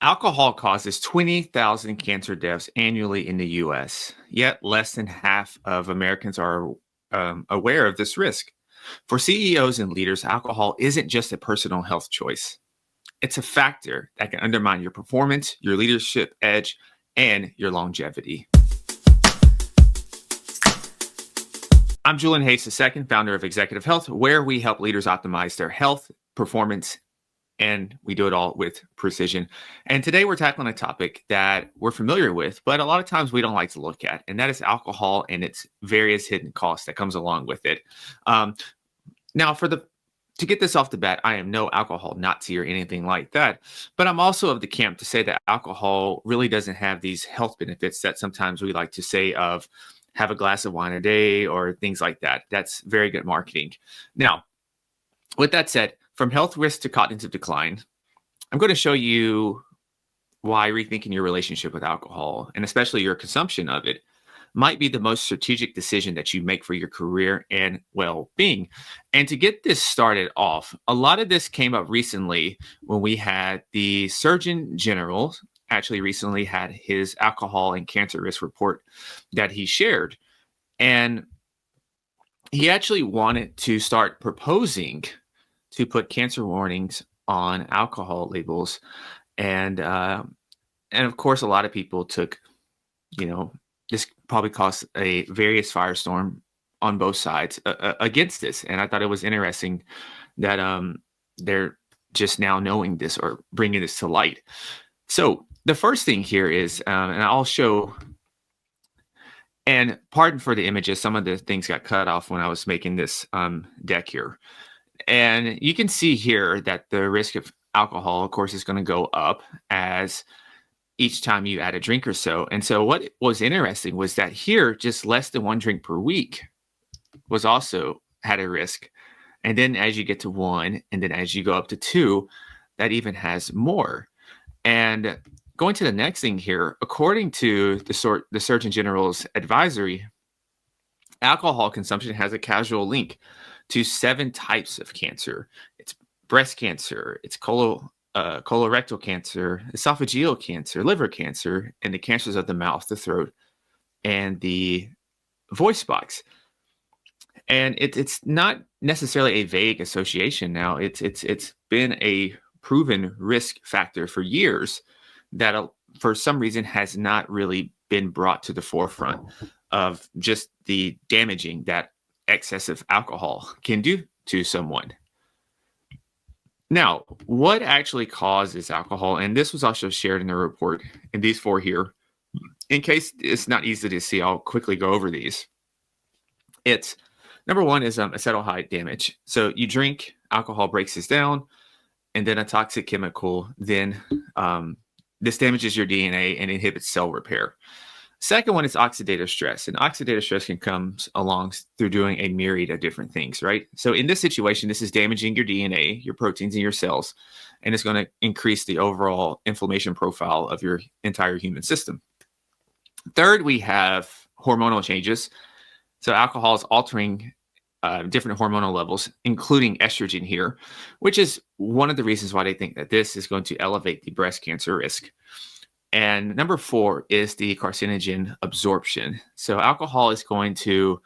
Alcohol causes 20,000 cancer deaths annually in the US, yet less than half of Americans are aware of this risk. For CEOs and leaders, alcohol isn't just a personal health choice, it's a factor that can undermine your performance, your leadership edge, and your longevity. I'm Julian Hayes II, founder of Executive Health, where we help leaders optimize their health, performance, and we do it all with precision. And today we're tackling a topic that we're familiar with, but a lot of times we don't like to look at, and that is alcohol and its various hidden costs that comes along with it. Now, to get this off the bat, I am no alcohol Nazi or anything like that, but I'm also of the camp to say that alcohol really doesn't have these health benefits that sometimes we like to say of have a glass of wine a day or things like that. That's very good marketing. Now, with that said, from health risk to cognitive decline, I'm going to show you why rethinking your relationship with alcohol, and especially your consumption of it, might be the most strategic decision that you make for your career and well-being. And to get this started off, a lot of this came up recently when we had the Surgeon General actually recently had his alcohol and cancer risk report that he shared. And he actually wanted to start proposing to put cancer warnings on alcohol labels. And of course, a lot of people took, this probably caused a various firestorm on both sides against this. And I thought it was interesting that they're just now knowing this or bringing this to light. So the first thing here is, and I'll show, and pardon for the images, some of the things got cut off when I was making this deck here. And you can see here that the risk of alcohol, of course, is going to go up as each time you add a drink or so. And so what was interesting was that here, just less than one drink per week was also had a risk. And then as you get to one, and then as you go up to two, that even has more. And going to the next thing here, according to the Surgeon General's advisory, alcohol consumption has a causal link to 7 types of cancer. It's breast cancer, it's colorectal cancer, esophageal cancer, liver cancer, and the cancers of the mouth, the throat, and the voice box. And it's not necessarily a vague association now. It's been a proven risk factor for years that for some reason has not really been brought to the forefront of just the damaging that excessive alcohol can do to someone. Now, what actually causes alcohol? And this was also shared in the report in these 4 here. In case it's not easy to see, I'll quickly go over these. It's number 1 is acetaldehyde damage. So you drink, alcohol breaks this down, and then a toxic chemical, then this damages your DNA and inhibits cell repair. Second one is oxidative stress, and oxidative stress can come along through doing a myriad of different things, right? So in this situation, this is damaging your DNA, your proteins, and your cells, and it's going to increase the overall inflammation profile of your entire human system. Third, we have hormonal changes. So alcohol is altering different hormonal levels, including estrogen here, which is one of the reasons why they think that this is going to elevate the breast cancer risk. And number 4 is the carcinogen absorption. So alcohol is going to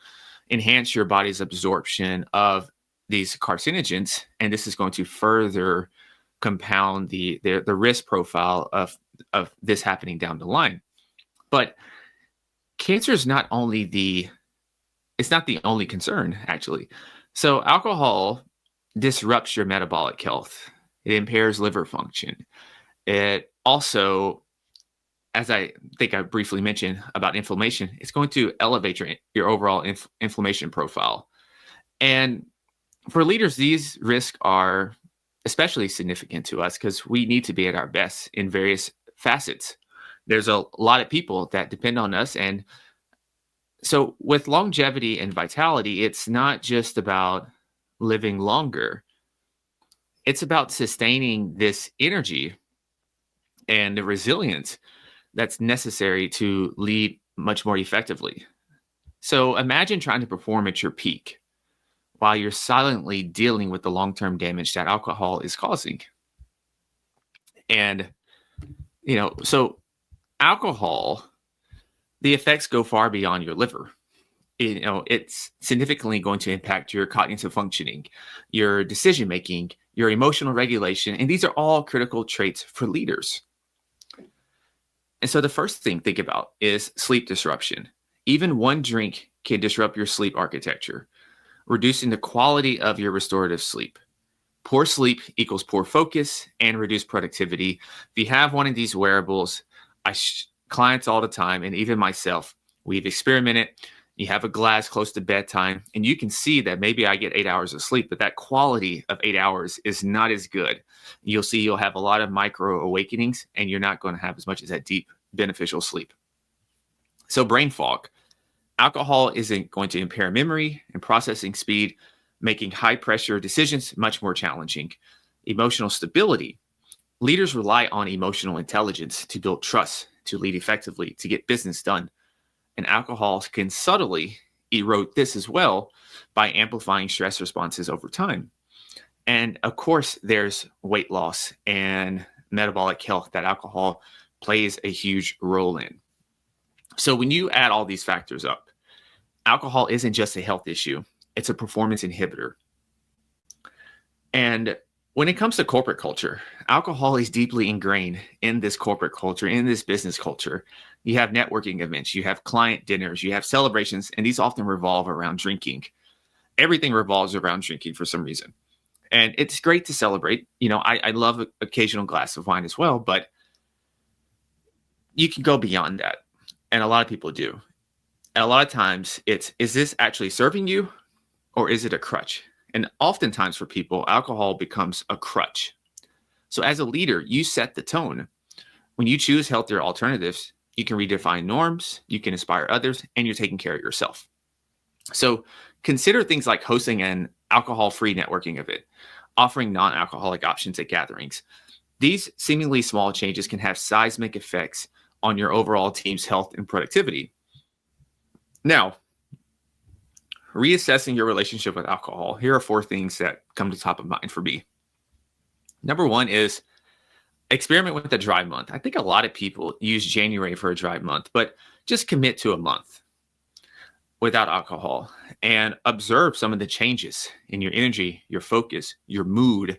enhance your body's absorption of these carcinogens, and this is going to further compound the risk profile of this happening down the line. But cancer is not the only concern, actually. So alcohol disrupts your metabolic health. It impairs liver function. It also, as I think I briefly mentioned about inflammation, it's going to elevate your overall inflammation profile. And for leaders, these risks are especially significant to us because we need to be at our best in various facets. There's a lot of people that depend on us. And so with longevity and vitality, it's not just about living longer. It's about sustaining this energy and the resilience that's necessary to lead much more effectively. So imagine trying to perform at your peak while you're silently dealing with the long-term damage that alcohol is causing. And So alcohol, the effects go far beyond your liver. It's significantly going to impact your cognitive functioning, your decision making, your emotional regulation, and these are all critical traits for leaders. And so the first thing think about is sleep disruption. Even one drink can disrupt your sleep architecture, reducing the quality of your restorative sleep. Poor sleep equals poor focus and reduced productivity. If you have one of these wearables, clients all the time, and even myself, we've experimented. You have a glass close to bedtime, and you can see that maybe I get 8 hours of sleep, but that quality of 8 hours is not as good. You'll have a lot of micro awakenings, and you're not going to have as much as that deep beneficial sleep. So brain fog. Alcohol isn't going to impair memory and processing speed, making high pressure decisions much more challenging. Emotional stability. Leaders rely on emotional intelligence to build trust, to lead effectively, to get business done. And alcohol can subtly erode this as well by amplifying stress responses over time. And of course, there's weight loss and metabolic health that alcohol plays a huge role in. So when you add all these factors up, alcohol isn't just a health issue, it's a performance inhibitor. And when it comes to corporate culture, alcohol is deeply ingrained in this corporate culture, in this business culture. You have networking events, you have client dinners, you have celebrations, and these often revolve around drinking. Everything revolves around drinking for some reason. And it's great to celebrate. I love an occasional glass of wine as well, but you can go beyond that. And a lot of people do. And a lot of times is this actually serving you or is it a crutch? And oftentimes for people, alcohol becomes a crutch. So as a leader, you set the tone. When you choose healthier alternatives, you can redefine norms, you can inspire others, and you're taking care of yourself. So consider things like hosting an alcohol-free networking event, offering non-alcoholic options at gatherings. These seemingly small changes can have seismic effects on your overall team's health and productivity. Now, reassessing your relationship with alcohol, here are 4 things that come to top of mind for me. Number 1 is experiment with a dry month. I think a lot of people use January for a dry month, but just commit to a month without alcohol and observe some of the changes in your energy, your focus, your mood,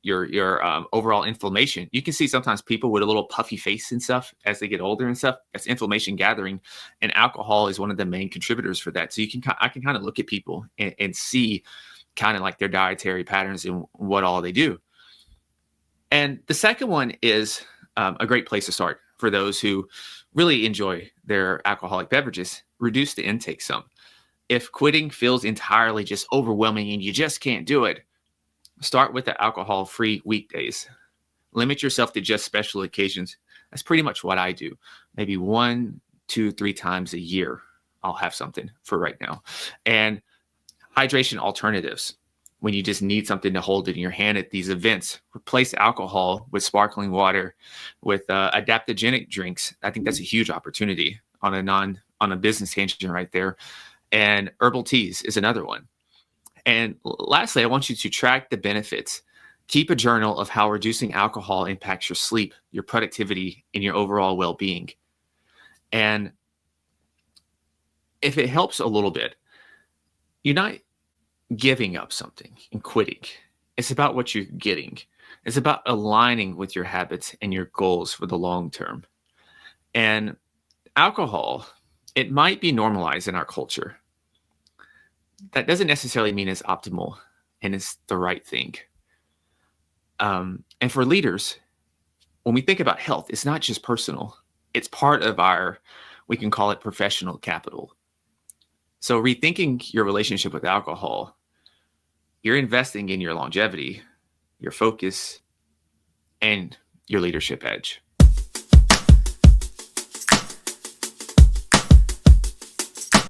your overall inflammation. You can see sometimes people with a little puffy face and stuff as they get older and stuff. That's inflammation gathering, and alcohol is one of the main contributors for that. So I can kind of look at people and see kind of like their dietary patterns and what all they do. And the second one is a great place to start for those who really enjoy their alcoholic beverages. Reduce the intake some. If quitting feels entirely just overwhelming and you just can't do it, start with the alcohol-free weekdays. Limit yourself to just special occasions. That's pretty much what I do. Maybe 1, 2, 3 times a year, I'll have something for right now. And hydration alternatives. When you just need something to hold in your hand at these events, replace alcohol with sparkling water, with adaptogenic drinks. I think that's a huge opportunity on a business tangent right there. And herbal teas is another one. And lastly, I want you to track the benefits. Keep a journal of how reducing alcohol impacts your sleep, your productivity, and your overall well-being. And if it helps a little bit, you're not giving up something and quitting. It's about what you're getting. It's about aligning with your habits and your goals for the long term. And alcohol, it might be normalized in our culture. That doesn't necessarily mean it's optimal and it's the right thing. And for leaders, when we think about health, it's not just personal. It's part of we can call it professional capital. So rethinking your relationship with alcohol, you're investing in your longevity, your focus, and your leadership edge.